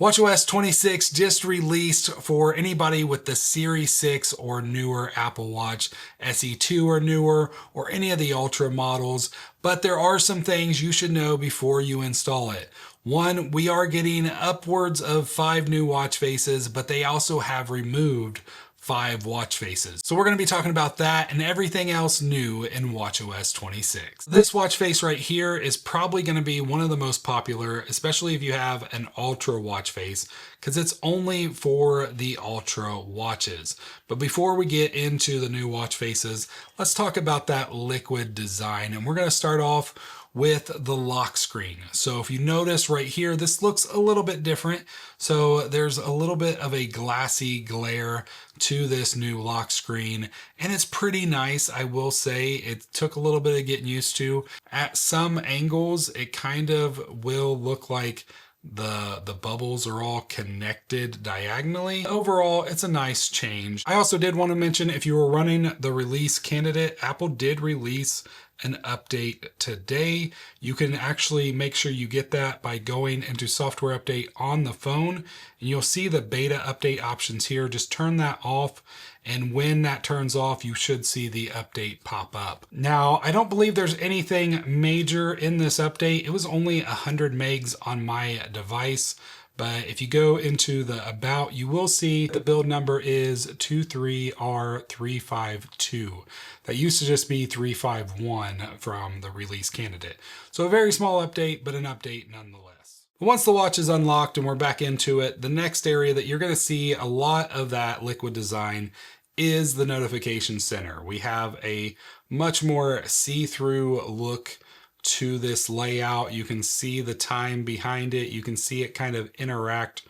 watchOS 26 just released for anybody with the Series 6 or newer Apple Watch, SE2 or newer, or any of the Ultra models, but there are some things you should know before you install it. One, we are getting upwards of 5 new watch faces, but they also have removed 5 watch faces. So we're going to be talking about that and everything else new in watchOS 26. This watch face right here is probably going to be one of the most popular, especially if you have an Ultra watch face, because it's only for the Ultra watches. But before we get into the new watch faces, let's talk about that liquid design. And we're going to start off with the lock screen. So if you notice right here, this looks a little bit different. So there's a little bit of a glassy glare to this new lock screen, and it's pretty nice. I will say it took a little bit of getting used to. At some angles, it kind of will look like the bubbles are all connected diagonally. Overall, it's a nice change. I also did want to mention, if you were running the release candidate, Apple did release an update today. You can actually make sure you get that by going into software update on the phone, and you'll see the beta update options here. Just turn that off, and when that turns off, you should see the update pop up. Now, I don't believe there's anything major in this update. It was only 100 megs on my device. But if you go into the About, you will see the build number is 23R352. That used to just be 351 from the release candidate. So a very small update, but an update nonetheless. Once the watch is unlocked and we're back into it, the next area that you're going to see a lot of that liquid design is the notification center. We have a much more see-through look to this layout. You can see the time behind it. You can see it kind of interact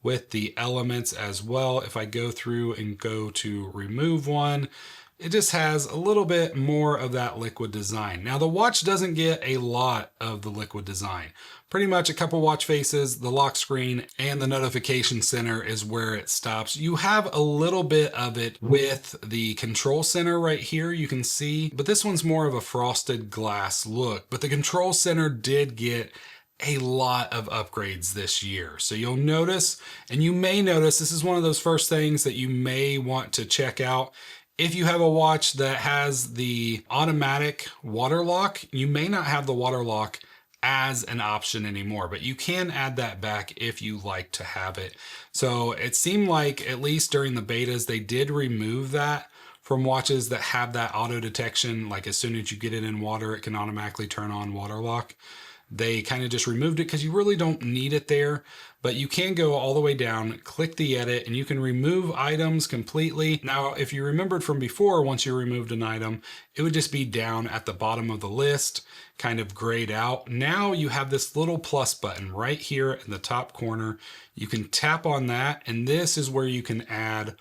with the elements as well. If I go through and go to remove one, it just has a little bit more of that liquid design. Now the watch doesn't get a lot of the liquid design. Pretty much a couple watch faces, the lock screen, and the notification center is where it stops. You have a little bit of it with the control center right here, you can see, but this one's more of a frosted glass look. But the control center did get a lot of upgrades this year. So you'll notice, and you may notice, this is one of those first things that you may want to check out. If you have a watch that has the automatic water lock, you may not have the water lock as an option anymore, but you can add that back if you like to have it. So it seemed like, at least during the betas, they did remove that from watches that have that auto detection. Like as soon as you get it in water, it can automatically turn on water lock. They kind of just removed it because you really don't need it there, but you can go all the way down, click the edit, and you can remove items completely. Now, if you remembered from before, once you removed an item, it would just be down at the bottom of the list, kind of grayed out. Now you have this little plus button right here in the top corner. You can tap on that, and this is where you can add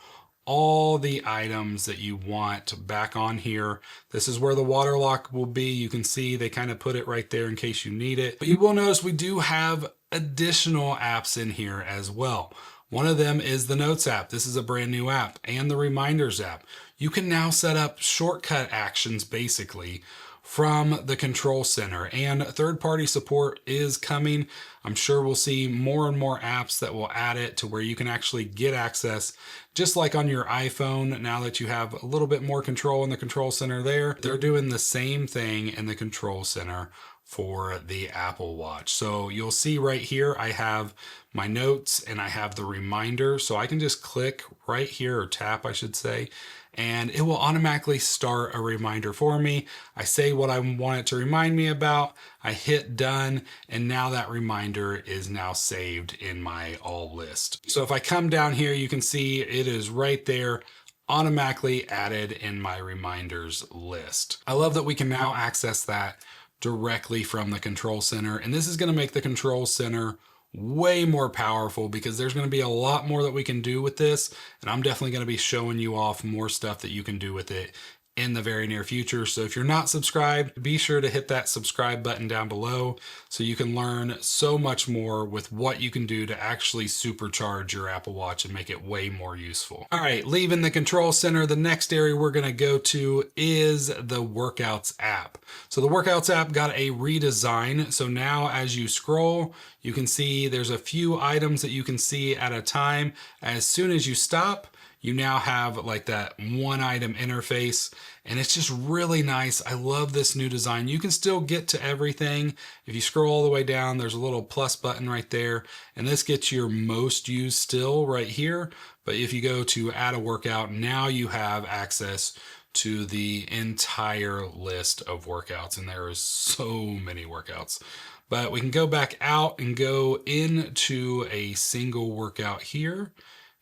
all the items that you want back on here. This is where the water lock will be. You can see they kind of put it right there in case you need it. But you will notice we do have additional apps in here as well. One of them is the Notes app. This is a brand new app, and the Reminders app. You can now set up shortcut actions basically from the control center, and third-party support is coming. I'm sure we'll see more and more apps that will add it to where you can actually get access, just like on your iPhone. Now that you have a little bit more control in the control center there, they're doing the same thing in the control center for the Apple Watch. So you'll see right here, I have my notes and I have the reminder. So I can just click right here, or tap, I should say, and it will automatically start a reminder for me. I say what I want it to remind me about, I hit done, and now that reminder is now saved in my all list. So if I come down here, you can see it is right there, automatically added in my reminders list. I love that we can now access that directly from the control center, and this is going to make the control center way more powerful because there's going to be a lot more that we can do with this, and I'm definitely going to be showing you off more stuff that you can do with it in the very near future. So if you're not subscribed, be sure to hit that subscribe button down below so you can learn so much more with what you can do to actually supercharge your Apple Watch and make it way more useful. All right, leaving the control center, the next area we're going to go to is the Workouts app. So the Workouts app got a redesign. So now as you scroll, you can see there's a few items that you can see at a time. As soon as you stop, you now have like that one item interface, and it's just really nice. I love this new design. You can still get to everything. If you scroll all the way down, there's a little plus button right there, and this gets your most used still right here. But if you go to add a workout, now you have access to the entire list of workouts, and there is so many workouts. But we can go back out and go into a single workout here.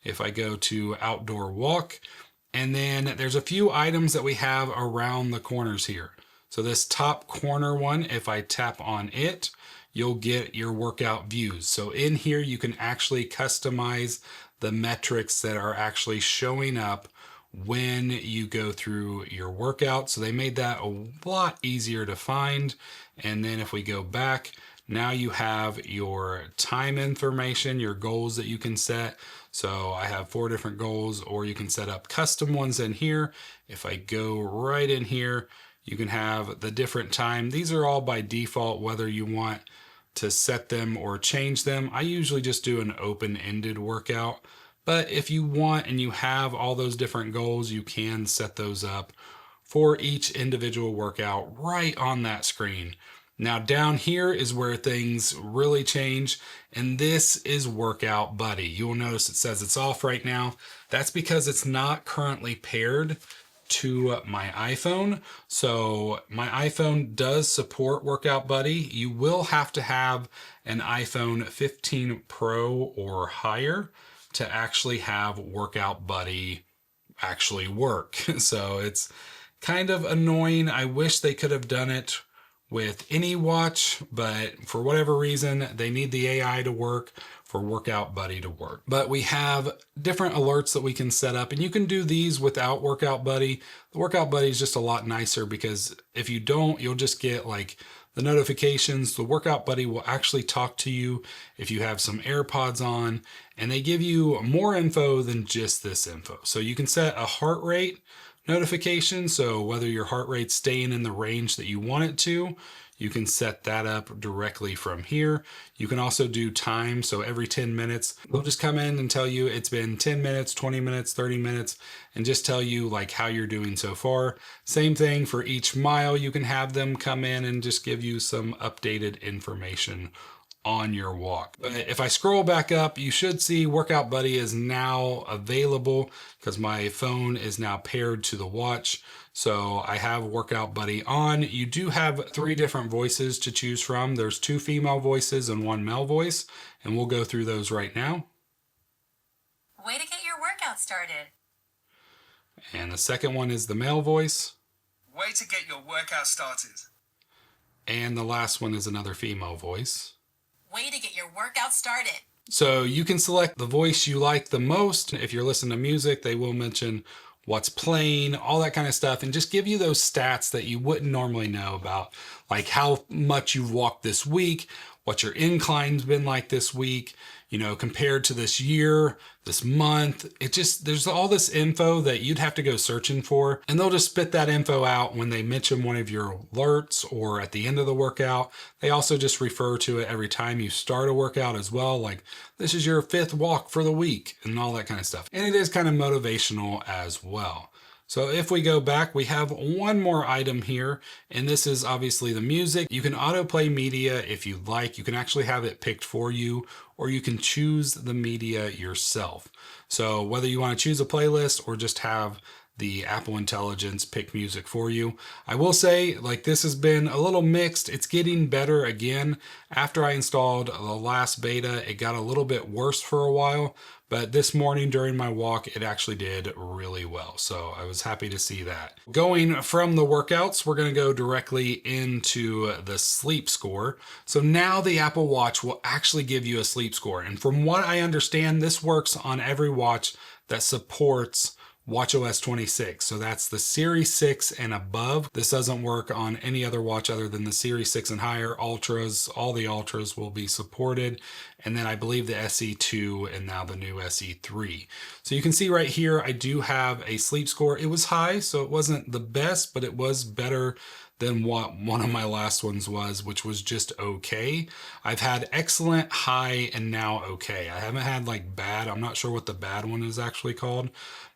If I go to outdoor walk, and then there's a few items that we have around the corners here. So this top corner one, if I tap on it, you'll get your workout views. So in here, you can actually customize the metrics that are actually showing up when you go through your workout. So they made that a lot easier to find. And then if we go back, now you have your time information, your goals that you can set. So I have 4 different goals, or you can set up custom ones in here. If I go right in here, you can have the different time. These are all by default, whether you want to set them or change them. I usually just do an open-ended workout, but if you want and you have all those different goals, you can set those up for each individual workout right on that screen. Now down here is where things really change, and this is Workout Buddy. You will notice it says it's off right now. That's because it's not currently paired to my iPhone. So my iPhone does support Workout Buddy. You will have to have an iPhone 15 Pro or higher to actually have Workout Buddy actually work. So it's kind of annoying. I wish they could have done it with any watch, but for whatever reason, they need the AI to work for Workout Buddy to work. But we have different alerts that we can set up, and you can do these without Workout Buddy. The Workout Buddy is just a lot nicer because if you don't, you'll just get like the notifications. The Workout Buddy will actually talk to you if you have some AirPods on, and they give you more info than just this info. So you can set a heart rate notification. So whether your heart rate's staying in the range that you want it to, you can set that up directly from here. You can also do time. So every 10 minutes, they'll just come in and tell you it's been 10 minutes, 20 minutes, 30 minutes, and just tell you like how you're doing so far. Same thing for each mile. You can have them come in and just give you some updated information on your walk. But if I scroll back up, you should see Workout Buddy is now available because my phone is now paired to the watch. So I have Workout Buddy on. You do have 3 different voices to choose from. There's 2 female voices and 1 male voice, and we'll go through those right now. Way to get your workout started. And the second one is the male voice. Way to get your workout started. And the last one is another female voice. Way to get your workout started. So you can select the voice you like the most. If you're listening to music, they will mention what's playing, all that kind of stuff, and just give you those stats that you wouldn't normally know about, like how much you've walked this week, what your incline's been like this week, you know, compared to this year, this month. It just, there's all this info that you'd have to go searching for, and they'll just spit that info out when they mention one of your alerts or at the end of the workout. They also just refer to it every time you start a workout as well, like this is your 5th walk for the week and all that kind of stuff. And it is kind of motivational as well. So if we go back, we have one more item here, and this is obviously the music. You can autoplay media if you'd like. You can actually have it picked for you, or you can choose the media yourself. So whether you want to choose a playlist or just have the Apple Intelligence pick music for you. I will say, like, this has been a little mixed. It's getting better again. After I installed the last beta, it got a little bit worse for a while, but this morning during my walk, it actually did really well. So I was happy to see that. Going from the workouts, we're going to go directly into the sleep score. So now the Apple Watch will actually give you a sleep score. And from what I understand, this works on every watch that supports watchOS 26. So that's the Series 6 and above. This doesn't work on any other watch other than the Series 6 and higher. Ultras, all the Ultras will be supported. And then I believe the SE2 and now the new SE3. So you can see right here, I do have a sleep score. It was high, so it wasn't the best, but it was better than what one of my last ones was, which was just okay. I've had excellent, high, and now okay. I haven't had like bad. I'm not sure what the bad one is actually called,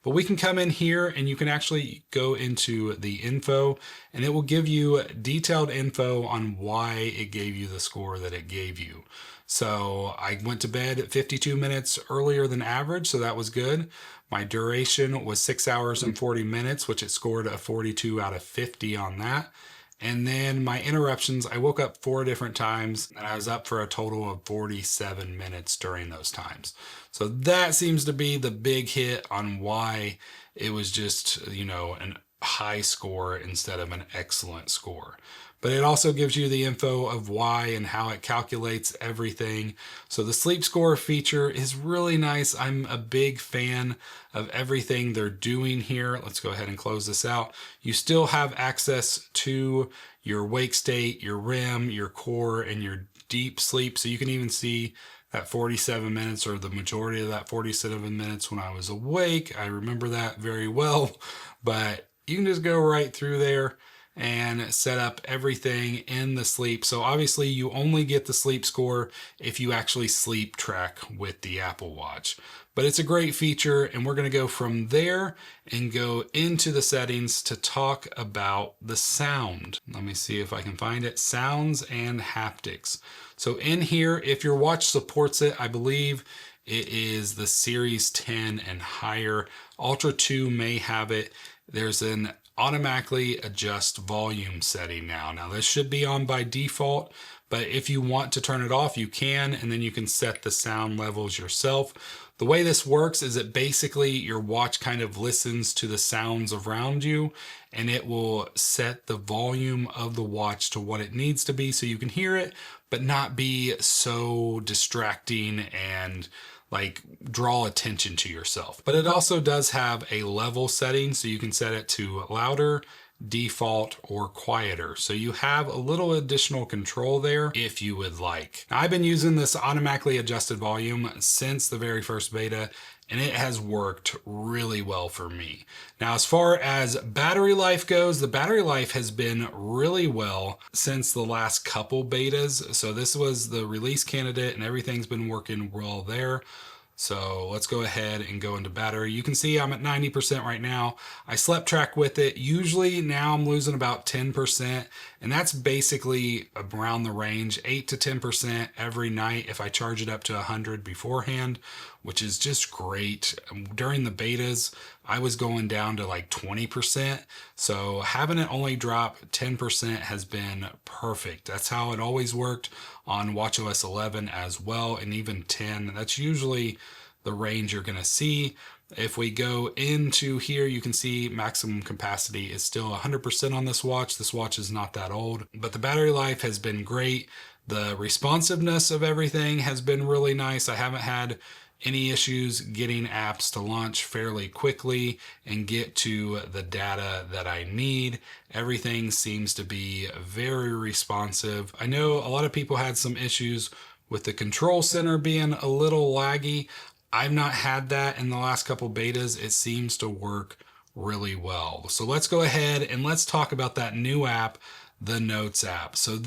but we can come in here and you can actually go into the info and it will give you detailed info on why it gave you the score that it gave you. So I went to bed at 52 minutes earlier than average, so that was good. My duration was 6 hours and 40 minutes, which it scored a 42 out of 50 on that. And then my interruptions, I woke up 4 different times and I was up for a total of 47 minutes during those times. So that seems to be the big hit on why it was just, you know, an high score instead of an excellent score. But it also gives you the info of why and how it calculates everything. So the sleep score feature is really nice. I'm a big fan of everything they're doing here. Let's go ahead and close this out. You still have access to your wake state, your REM, your core, and your deep sleep. So you can even see that 47 minutes or the majority of that 47 minutes when I was awake. I remember that very well, but you can just go right through there and set up everything in the sleep. So obviously you only get the sleep score if you actually sleep track with the Apple Watch. But it's a great feature and we're gonna go from there and go into the settings to talk about the sound. Let me see if I can find it. Sounds and haptics. So in here, if your watch supports it, I believe it is the Series 10 and higher. Ultra 2 may have it. There's an automatically adjust volume setting now. Now this should be on by default, but if you want to turn it off, you can, and then you can set the sound levels yourself. The way this works is that basically your watch kind of listens to the sounds around you and it will set the volume of the watch to what it needs to be so you can hear it, but not be so distracting and like draw attention to yourself. But it also does have a level setting, so you can set it to louder, default, or quieter. So you have a little additional control there if you would like. Now, I've been using this automatically adjusted volume since the very first beta, and it has worked really well for me. Now, as far as battery life goes, the battery life has been really well since the last couple betas. So this was the release candidate and everything's been working well there. So let's go ahead and go into battery. You can see I'm at 90% right now. I slept track with it. Usually now I'm losing about 10%, and that's basically around the range, 8 to 10% every night if I charge it up to 100 beforehand, which is just great. During the betas, I was going down to like 20%. So having it only drop 10% has been perfect. That's how it always worked on watchOS 11 as well, and even 10. That's usually the range you're going to see. If we go into here, you can see maximum capacity is still 100% on this watch. This watch is not that old, but the battery life has been great. The responsiveness of everything has been really nice. I haven't had any issues getting apps to launch fairly quickly and get to the data that I need. Everything seems to be very responsive. I know a lot of people had some issues with the control center being a little laggy. I've not had that in the last couple betas. It seems to work really well. So let's go ahead and let's talk about that new app, the Notes app. So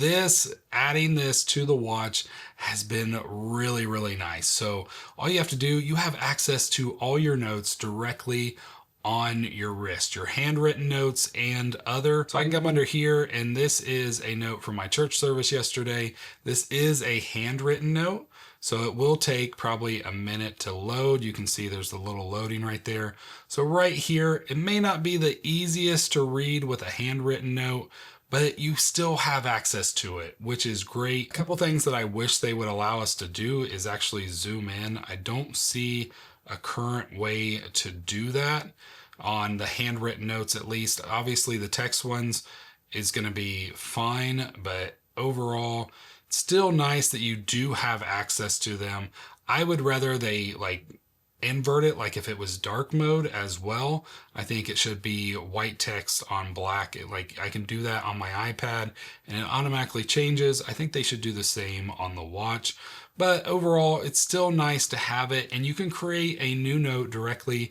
adding this to the watch has been really, really nice. So all you have to do, you have access to all your notes directly on your wrist, your handwritten notes and other. So I can come under here, and this is a note from my church service yesterday. This is a handwritten note, so it will take probably a minute to load. You can see there's the little loading right there. So right here, it may not be the easiest to read with a handwritten note, but you still have access to it, which is great. A couple things that I wish they would allow us to do is actually zoom in. I don't see a current way to do that on the handwritten notes, at least. Obviously the text ones is going to be fine, but overall it's still nice that you do have access to them. I would rather they like invert it, like if it was dark mode as well. I think it should be white text on black. Like I can do that on my iPad and it automatically changes. I think they should do the same on the watch. But overall, it's still nice to have it, and you can create a new note directly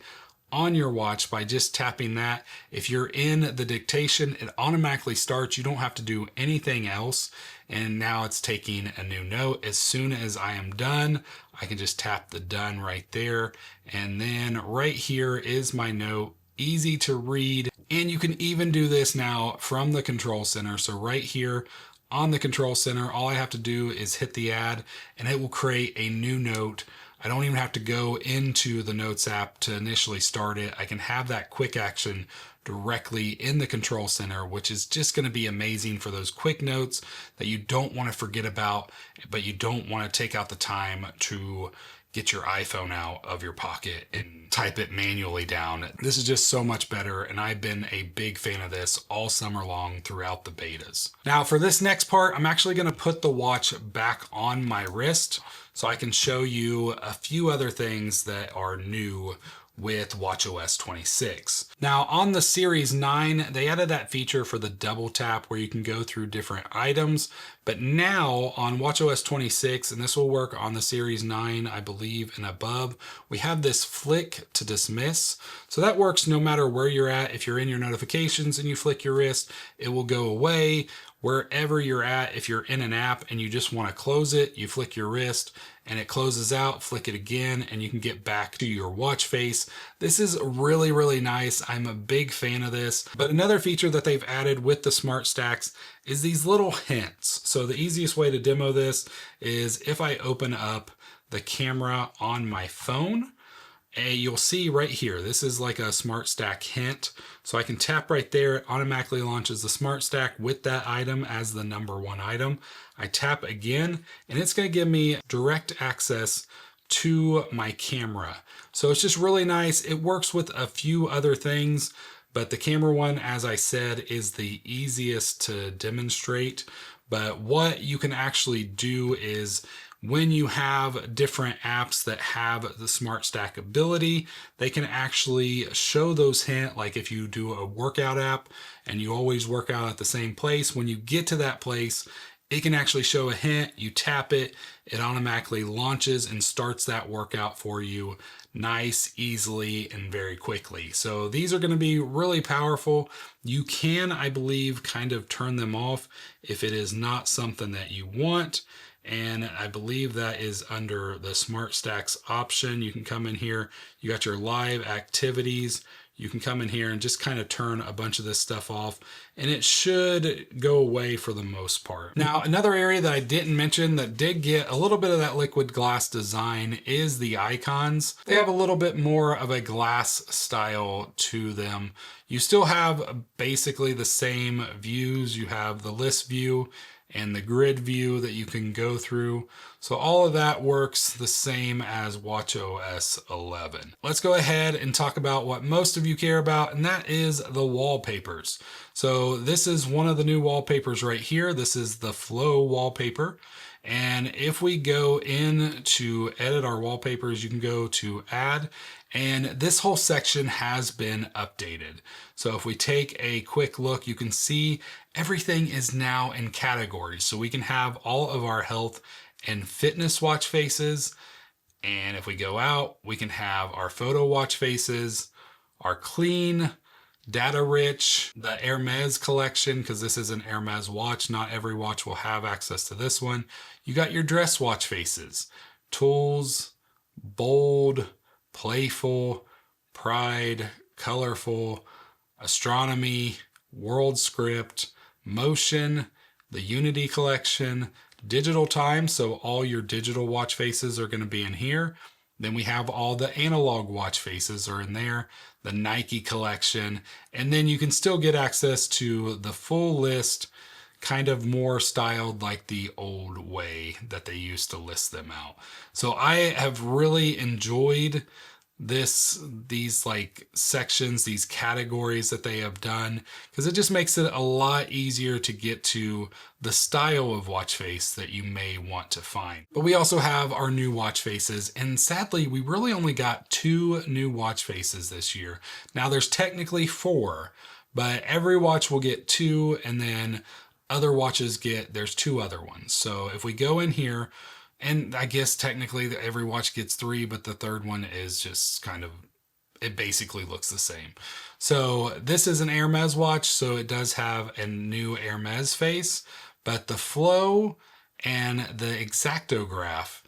on your watch by just tapping that. If you're in the dictation, it automatically starts. You don't have to do anything else. And now it's taking a new note. As soon as I am done, I can just tap the done right there. And then right here is my note. Easy to read. And you can even do this now from the control center. So right here on the control center, all I have to do is hit the add and it will create a new note. I don't even have to go into the Notes app to initially start it. I can have that quick action directly in the control center, which is just going to be amazing for those quick notes that you don't want to forget about, but you don't want to take out the time to get your iPhone out of your pocket and type it manually down. This is just so much better, and I've been a big fan of this all summer long throughout the betas. Now for this next part, I'm actually going to put the watch back on my wrist so I can show you a few other things that are new with watchOS 26. Now on the Series 9, they added that feature for the double tap where you can go through different items, but now on watchOS 26, and this will work on the Series 9, I believe, and above, we have this flick to dismiss. So that works no matter where you're at. If you're in your notifications and you flick your wrist, it will go away. Wherever you're at, if you're in an app and you just want to close it, you flick your wrist and it closes out, flick it again, and you can get back to your watch face. This is really, really nice. I'm a big fan of this. But another feature that they've added with the Smart Stacks is these little hints. So the easiest way to demo this is if I open up the camera on my phone, you'll see right here, this is like a Smart Stack hint. So I can tap right there, it automatically launches the Smart Stack with that item as the #1 item. I tap again, and it's gonna give me direct access to my camera. So it's just really nice. It works with a few other things, but the camera one, as I said, is the easiest to demonstrate. But what you can actually do is when you have different apps that have the Smart Stack ability, they can actually show those hints. Like if you do a workout app and you always work out at the same place, when you get to that place, it can actually show a hint. You tap it, it automatically launches and starts that workout for you nice, easily, and very quickly. So these are going to be really powerful. You can, I believe, kind of turn them off if it is not something that you want. And I believe that is under the Smart Stacks option. You can come in here, you got your live activities. You can come in here and just kind of turn a bunch of this stuff off, and it should go away for the most part. Now, another area that I didn't mention that did get a little bit of that liquid glass design is the icons. They have a little bit more of a glass style to them. You still have basically the same views. You have the list view and the grid view that you can go through. So all of that works the same as watchOS 11. Let's go ahead and talk about what most of you care about, and that is the wallpapers. So this is one of the new wallpapers right here. This is the Flow wallpaper. And if we go in to edit our wallpapers, you can go to add, and this whole section has been updated. So if we take a quick look, you can see everything is now in categories. So we can have all of our health and fitness watch faces. And if we go out, we can have our photo watch faces, our clean, data rich, the Hermes collection, because this is an Hermes watch. Not every watch will have access to this one. You got your dress watch faces, tools, bold, playful, pride, colorful, astronomy, world script, motion, the Unity collection, digital time. So all your digital watch faces are going to be in here. Then we have all the analog watch faces are in there, the Nike collection, and then you can still get access to the full list, kind of more styled like the old way that they used to list them out. So I have really enjoyed these like sections, these categories that they have done, because it just makes it a lot easier to get to the style of watch face that you may want to find. But we also have our new watch faces, and sadly we really only got 2 new watch faces this year. Now there's technically 4, but every watch will get 2, and then other watches there's 2 other ones. So if we go in here, and I guess technically every watch gets 3, but the third one is just kind of, it basically looks the same. So this is an Hermes watch, so it does have a new Hermes face, but the Flow and the Exactograph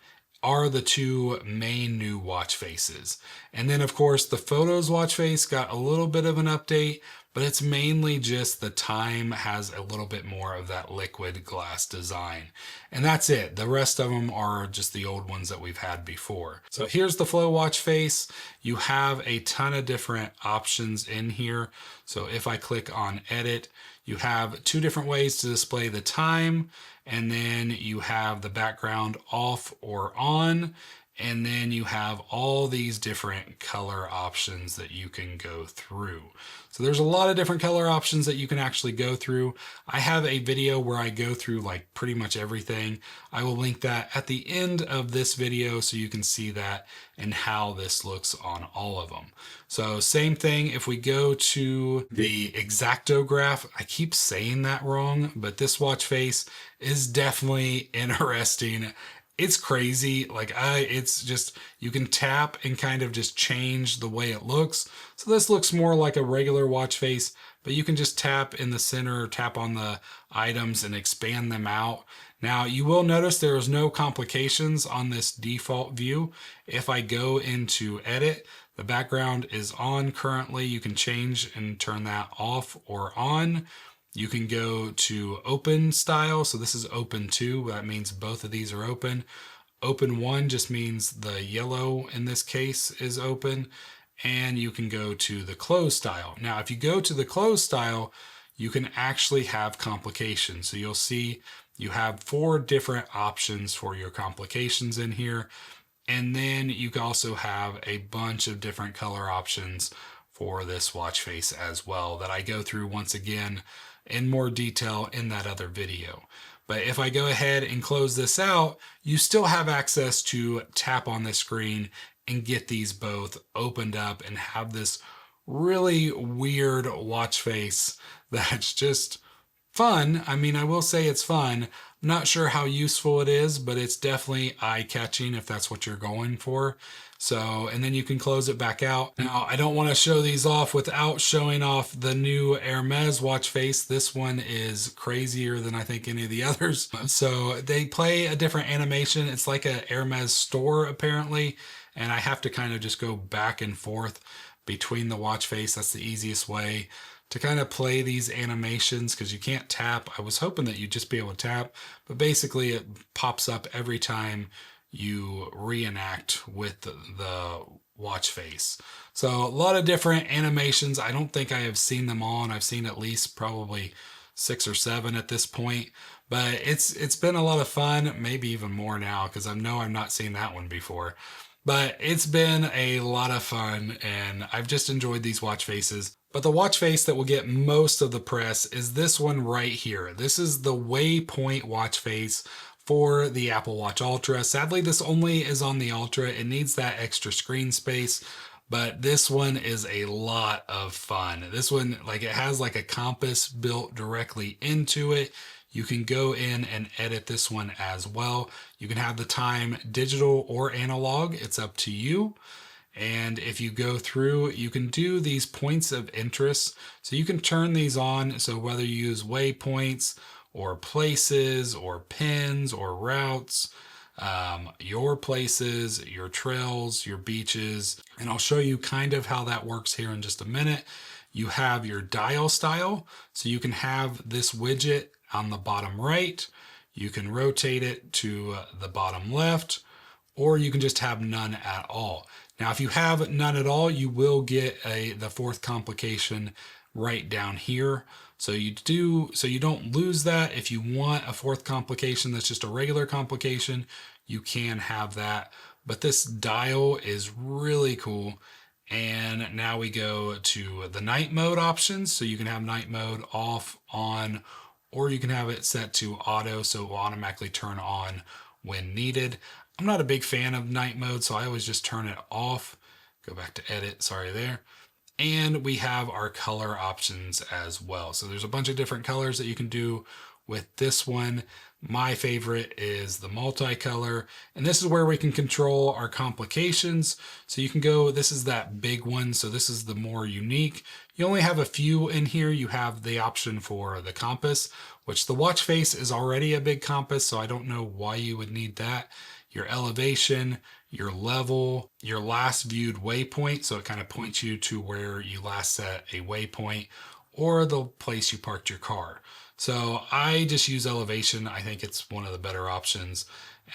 are the 2 main new watch faces. And then of course the Photos watch face got a little bit of an update, but it's mainly just the time has a little bit more of that liquid glass design. And that's it. The rest of them are just the old ones that we've had before. So here's the Flow watch face. You have a ton of different options in here. So if I click on edit, you have 2 different ways to display the time, and then you have the background off or on, and then you have all these different color options that you can go through. So there's a lot of different color options that you can actually go through. I have a video where I go through like pretty much everything. I will link that at the end of this video so you can see that and how this looks on all of them. So same thing, if we go to the Exactograph, I keep saying that wrong, but this watch face is definitely interesting. It's crazy. Like it's just, you can tap and kind of just change the way it looks. So this looks more like a regular watch face, but you can just tap in the center, tap on the items and expand them out. Now you will notice there is no complications on this default view. If I go into edit, the background is on currently. You can change and turn that off or on. You can go to open style. So this is open 2. That means both of these are open. Open 1 just means the yellow in this case is open. And you can go to the close style. Now, if you go to the close style, you can actually have complications. So you'll see you have 4 different options for your complications in here. And then you can also have a bunch of different color options for this watch face as well that I go through once again in more detail in that other video. But if I go ahead and close this out, you still have access to tap on the screen and get these both opened up and have this really weird watch face that's just fun. I mean, I will say it's fun. I'm not sure how useful it is, but it's definitely eye-catching if that's what you're going for. So, and then you can close it back out. Now, I don't want to show these off without showing off the new Hermes watch face. This one is crazier than I think any of the others. So they play a different animation. It's like a Hermes store apparently. And I have to kind of just go back and forth between the watch face. That's the easiest way to kind of play these animations because you can't tap. I was hoping that you'd just be able to tap, but basically it pops up every time you reenact with the watch face. So a lot of different animations. I don't think I have seen them all, and I've seen at least probably 6 or 7 at this point, but it's been a lot of fun, maybe even more now because I know I've not seen that one before. But it's been a lot of fun, and I've just enjoyed these watch faces. But the watch face that will get most of the press is this one right here. This is the Waypoint watch face for the Apple Watch Ultra. Sadly, this only is on the Ultra. It needs that extra screen space, but this one is a lot of fun. This one, like, it has like a compass built directly into it. You can go in and edit this one as well. You can have the time digital or analog. It's up to you. And if you go through, you can do these points of interest. So you can turn these on. So whether you use waypoints or places or pins or routes, your places, your trails, your beaches, and I'll show you kind of how that works here in just a minute. You have your dial style. So you can have this widget on the bottom right. You can rotate it to the bottom left, or you can just have none at all. Now, if you have none at all, you will get the 4th complication right down here. So you don't lose that. If you want a 4th complication that's just a regular complication, you can have that. But this dial is really cool. And now we go to the night mode options. So you can have night mode off, on, or you can have it set to auto, so it will automatically turn on when needed. I'm not a big fan of night mode, so I always just turn it off. Go back to edit, sorry there. And we have our color options as well. So there's a bunch of different colors that you can do with this one. My favorite is the multicolor, and this is where we can control our complications. So you can go, this is that big one. So this is the more unique. You only have a few in here. You have the option for the compass, which the watch face is already a big compass. So I don't know why you would need that. Your elevation, your level, your last viewed waypoint. So it kind of points you to where you last set a waypoint or the place you parked your car. So I just use elevation. I think it's one of the better options,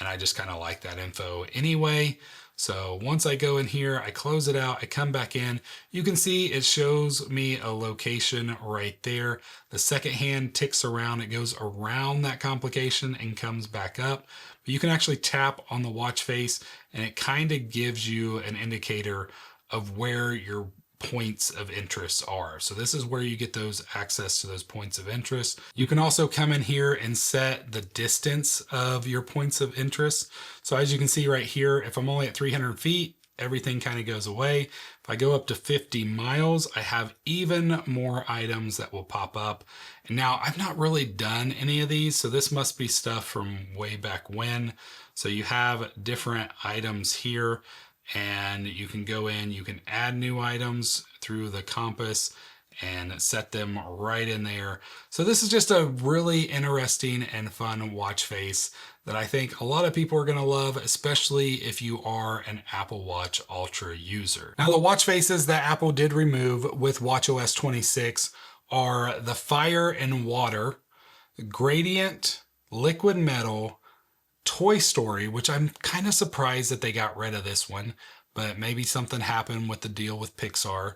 and I just kind of like that info anyway. So once I go in here, I close it out, I come back in, you can see it shows me a location right there. The second hand ticks around, it goes around that complication and comes back up. But you can actually tap on the watch face and it kind of gives you an indicator of where your points of interest are. So this is where you get those access to those points of interest. You can also come in here and set the distance of your points of interest. So as you can see right here, if I'm only at 300 feet, everything kind of goes away. If I go up to 50 miles, I have even more items that will pop up. And now I've not really done any of these, so this must be stuff from way back when. So you have different items here, and you can go in, you can add new items through the compass and set them right in there. So this is just a really interesting and fun watch face that I think a lot of people are going to love, especially if you are an Apple Watch Ultra user. Now, the watch faces that Apple did remove with watchOS 26 are the fire and water, gradient, liquid metal, Toy Story, which I'm kind of surprised that they got rid of this one, but maybe something happened with the deal with Pixar,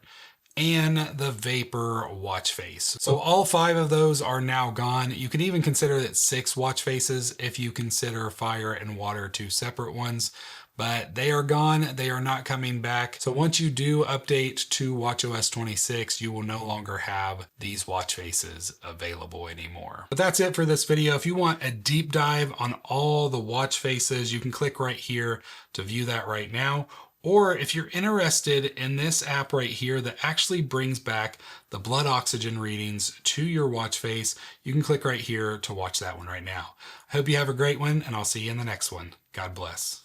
and the Vapor watch face. So all 5 of those are now gone. You can even consider that 6 watch faces if you consider fire and water 2 separate ones, but they are gone. They are not coming back. So once you do update to watchOS 26, you will no longer have these watch faces available anymore. But that's it for this video. If you want a deep dive on all the watch faces, you can click right here to view that right now. Or if you're interested in this app right here that actually brings back the blood oxygen readings to your watch face, you can click right here to watch that one right now. I hope you have a great one, and I'll see you in the next one. God bless.